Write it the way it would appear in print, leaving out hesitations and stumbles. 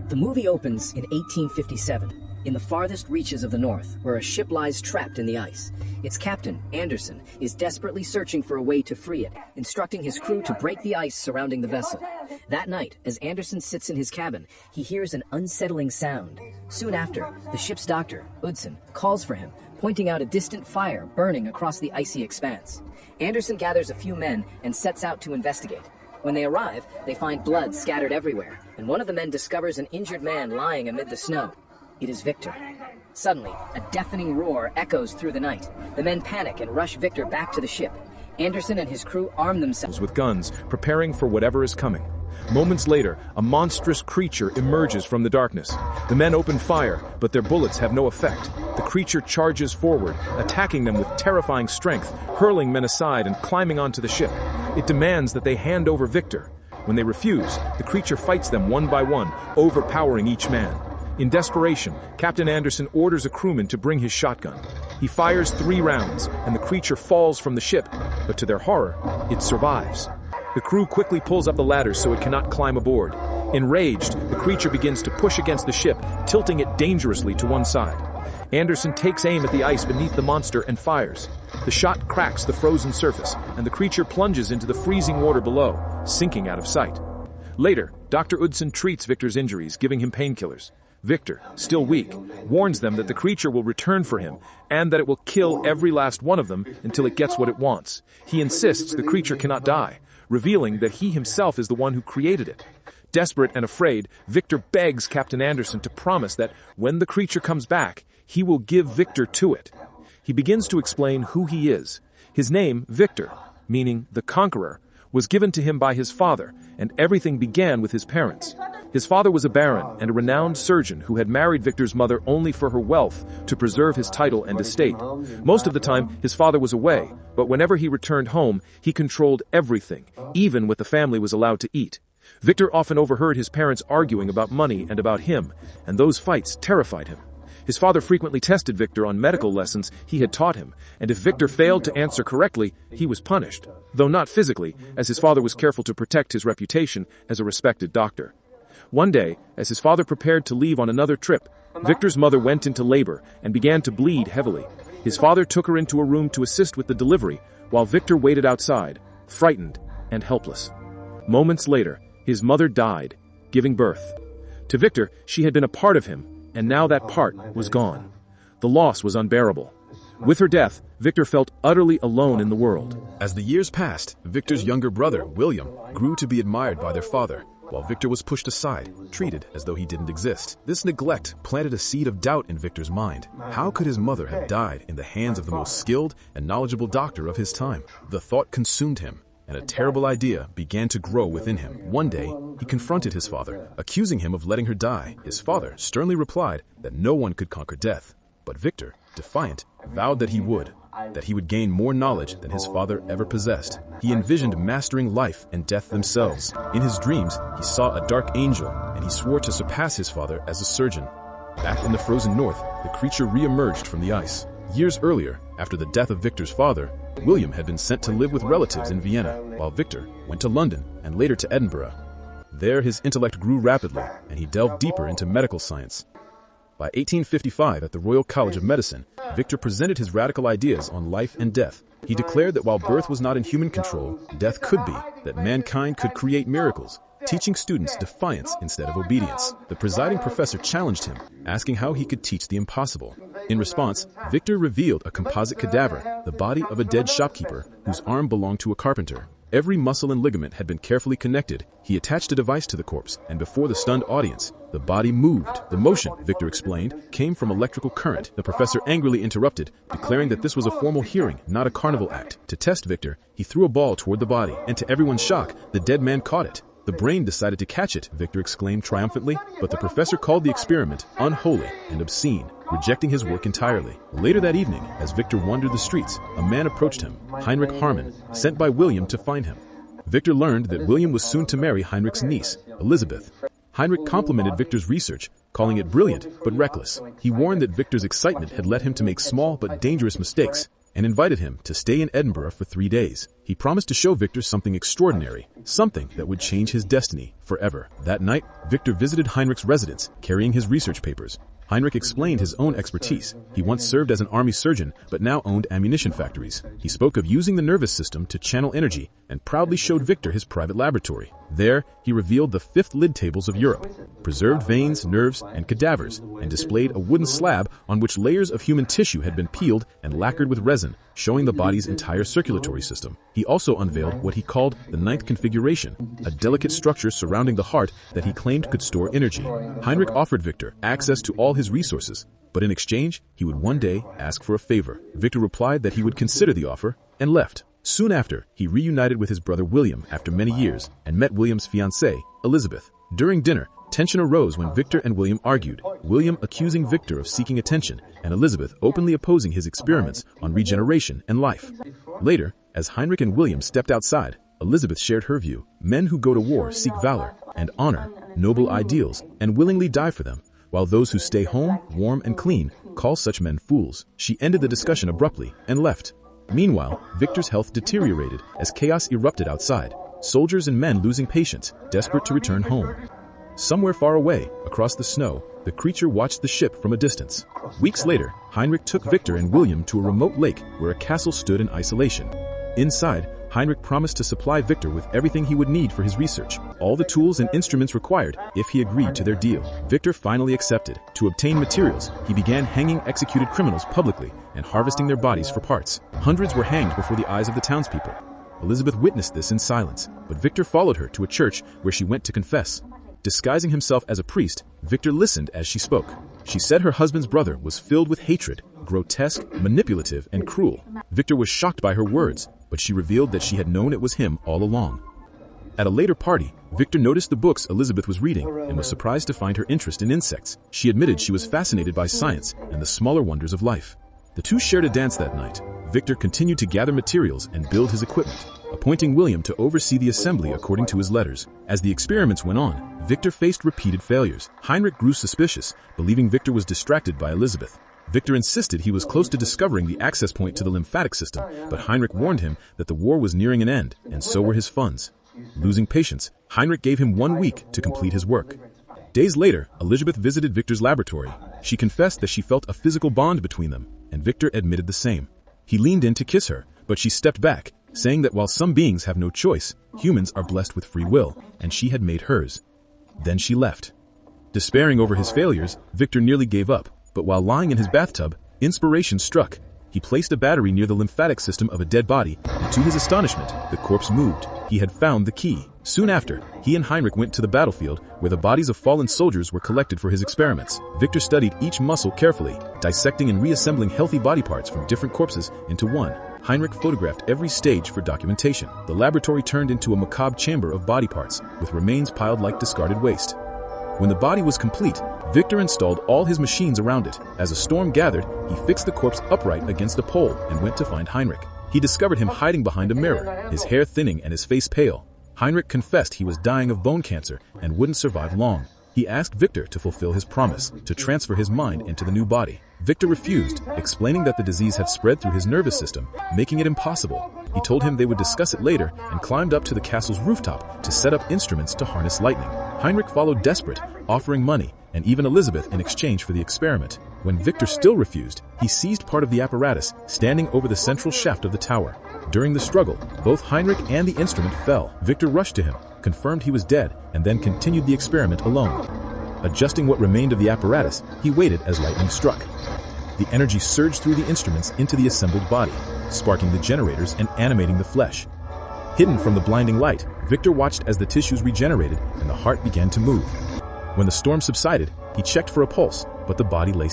The movie opens in 1857, in the farthest reaches of the North, where a ship lies trapped in the ice. Its captain, Anderson, is desperately searching for a way to free it, instructing his crew to break the ice surrounding the vessel. That night, as Anderson sits in his cabin, he hears an unsettling sound. Soon after, the ship's doctor, Utzon, calls for him, pointing out a distant fire burning across the icy expanse. Anderson gathers a few men and sets out to investigate. When they arrive, they find blood scattered everywhere, and one of the men discovers an injured man lying amid the snow. It is Victor. Suddenly, a deafening roar echoes through the night. The men panic and rush Victor back to the ship. Anderson and his crew arm themselves with guns, preparing for whatever is coming. Moments later, a monstrous creature emerges from the darkness. The men open fire, but their bullets have no effect. The creature charges forward, attacking them with terrifying strength, hurling men aside and climbing onto the ship. It demands that they hand over Victor. When they refuse, the creature fights them one by one, overpowering each man. In desperation, Captain Anderson orders a crewman to bring his shotgun. He fires 3 rounds, and the creature falls from the ship, but to their horror, it survives. The crew quickly pulls up the ladders so it cannot climb aboard. Enraged, the creature begins to push against the ship, tilting it dangerously to one side. Anderson takes aim at the ice beneath the monster and fires. The shot cracks the frozen surface, and the creature plunges into the freezing water below, sinking out of sight. Later, Dr. Utzon treats Victor's injuries, giving him painkillers. Victor, still weak, warns them that the creature will return for him, and that it will kill every last one of them until it gets what it wants. He insists the creature cannot die, revealing that he himself is the one who created it. Desperate and afraid, Victor begs Captain Anderson to promise that when the creature comes back, he will give Victor to it. He begins to explain who he is. His name, Victor, meaning the Conqueror, was given to him by his father, and everything began with his parents. His father was a baron and a renowned surgeon who had married Victor's mother only for her wealth to preserve his title and estate. Most of the time, his father was away, but whenever he returned home, he controlled everything, even what the family was allowed to eat. Victor often overheard his parents arguing about money and about him, and those fights terrified him. His father frequently tested Victor on medical lessons he had taught him, and if Victor failed to answer correctly, he was punished, though not physically, as his father was careful to protect his reputation as a respected doctor. One day, as his father prepared to leave on another trip, Victor's mother went into labor and began to bleed heavily. His father took her into a room to assist with the delivery, while Victor waited outside, frightened and helpless. Moments later, his mother died, giving birth. To Victor, she had been a part of him, and now that part was gone. The loss was unbearable. With her death, Victor felt utterly alone in the world. As the years passed, Victor's younger brother, William, grew to be admired by their father, while Victor was pushed aside, treated as though he didn't exist. This neglect planted a seed of doubt in Victor's mind. How could his mother have died in the hands of the most skilled and knowledgeable doctor of his time? The thought consumed him, and a terrible idea began to grow within him. One day, he confronted his father, accusing him of letting her die. His father sternly replied that no one could conquer death. But Victor, defiant, vowed that he would gain more knowledge than his father ever possessed. He envisioned mastering life and death themselves. In his dreams, he saw a dark angel, and he swore to surpass his father as a surgeon. Back in the frozen north, the creature re-emerged from the ice. Years earlier, after the death of Victor's father, William had been sent to live with relatives in Vienna, while Victor went to London and later to Edinburgh. There his intellect grew rapidly, and he delved deeper into medical science. By 1855, at the Royal College of Medicine, Victor presented his radical ideas on life and death. He declared that while birth was not in human control, death could be, that mankind could create miracles, teaching students defiance instead of obedience. The presiding professor challenged him, asking how he could teach the impossible. In response, Victor revealed a composite cadaver, the body of a dead shopkeeper whose arm belonged to a carpenter. Every muscle and ligament had been carefully connected. He attached a device to the corpse, and before the stunned audience, the body moved. The motion, Victor explained, came from electrical current. The professor angrily interrupted, declaring that this was a formal hearing, not a carnival act. To test Victor, he threw a ball toward the body, and to everyone's shock, the dead man caught it. The brain decided to catch it, Victor exclaimed triumphantly, but the professor called the experiment unholy and obscene, rejecting his work entirely. Later that evening, as Victor wandered the streets, a man approached him, Heinrich Harman, sent by William to find him. Victor learned that William was soon to marry Heinrich's niece, Elizabeth. Heinrich complimented Victor's research, calling it brilliant but reckless. He warned that Victor's excitement had led him to make small but dangerous mistakes, and invited him to stay in Edinburgh for 3 days. He promised to show Victor something extraordinary, something that would change his destiny forever. That night, Victor visited Heinrich's residence, carrying his research papers. Heinrich explained his own expertise. He once served as an army surgeon, but now owned ammunition factories. He spoke of using the nervous system to channel energy and proudly showed Victor his private laboratory. There, he revealed the 5th lid tables of Europe, preserved veins, nerves, and cadavers, and displayed a wooden slab on which layers of human tissue had been peeled and lacquered with resin, showing the body's entire circulatory system. He also unveiled what he called the 9th configuration, a delicate structure surrounding the heart that he claimed could store energy. Heinrich offered Victor access to all his resources, but in exchange, he would one day ask for a favor. Victor replied that he would consider the offer and left. Soon after, he reunited with his brother William after many years and met William's fiancée, Elizabeth. During dinner, tension arose when Victor and William argued, William accusing Victor of seeking attention and Elizabeth openly opposing his experiments on regeneration and life. Later, as Heinrich and William stepped outside, Elizabeth shared her view. Men who go to war seek valor and honor, noble ideals, and willingly die for them, while those who stay home, warm and clean, call such men fools. She ended the discussion abruptly and left. Meanwhile, Victor's health deteriorated as chaos erupted outside, soldiers and men losing patience, desperate to return home. Somewhere far away, across the snow, the creature watched the ship from a distance. Weeks later, Heinrich took Victor and William to a remote lake where a castle stood in isolation. Inside, Heinrich promised to supply Victor with everything he would need for his research, all the tools and instruments required if he agreed to their deal. Victor finally accepted. To obtain materials, he began hanging executed criminals publicly and harvesting their bodies for parts. Hundreds were hanged before the eyes of the townspeople. Elizabeth witnessed this in silence, but Victor followed her to a church where she went to confess. Disguising himself as a priest, Victor listened as she spoke. She said her husband's brother was filled with hatred, grotesque, manipulative, and cruel. Victor was shocked by her words, but she revealed that she had known it was him all along. At a later party, Victor noticed the books Elizabeth was reading and was surprised to find her interest in insects. She admitted she was fascinated by science and the smaller wonders of life. The two shared a dance that night. Victor continued to gather materials and build his equipment, appointing William to oversee the assembly according to his letters. As the experiments went on, Victor faced repeated failures. Heinrich grew suspicious, believing Victor was distracted by Elizabeth. Victor insisted he was close to discovering the access point to the lymphatic system, but Heinrich warned him that the war was nearing an end, and so were his funds. Losing patience, Heinrich gave him 1 week to complete his work. Days later, Elizabeth visited Victor's laboratory. She confessed that she felt a physical bond between them, and Victor admitted the same. He leaned in to kiss her, but she stepped back, saying that while some beings have no choice, humans are blessed with free will, and she had made hers. Then she left. Despairing over his failures, Victor nearly gave up, but while lying in his bathtub, inspiration struck. He placed a battery near the lymphatic system of a dead body, and to his astonishment, the corpse moved. He had found the key. Soon after, he and Heinrich went to the battlefield, where the bodies of fallen soldiers were collected for his experiments. Victor studied each muscle carefully, dissecting and reassembling healthy body parts from different corpses into one. Heinrich photographed every stage for documentation. The laboratory turned into a macabre chamber of body parts, with remains piled like discarded waste. When the body was complete, Victor installed all his machines around it. As a storm gathered, he fixed the corpse upright against a pole and went to find Heinrich. He discovered him hiding behind a mirror, his hair thinning and his face pale. Heinrich confessed he was dying of bone cancer and wouldn't survive long. He asked Victor to fulfill his promise, to transfer his mind into the new body. Victor refused, explaining that the disease had spread through his nervous system, making it impossible. He told him they would discuss it later and climbed up to the castle's rooftop to set up instruments to harness lightning. Heinrich followed desperate, offering money and even Elizabeth in exchange for the experiment. When Victor still refused, he seized part of the apparatus, standing over the central shaft of the tower. During the struggle, both Heinrich and the instrument fell. Victor rushed to him, confirmed he was dead, and then continued the experiment alone. Adjusting what remained of the apparatus, he waited as lightning struck. The energy surged through the instruments into the assembled body, sparking the generators and animating the flesh. Hidden from the blinding light, Victor watched as the tissues regenerated and the heart began to move. When the storm subsided, he checked for a pulse, but the body lay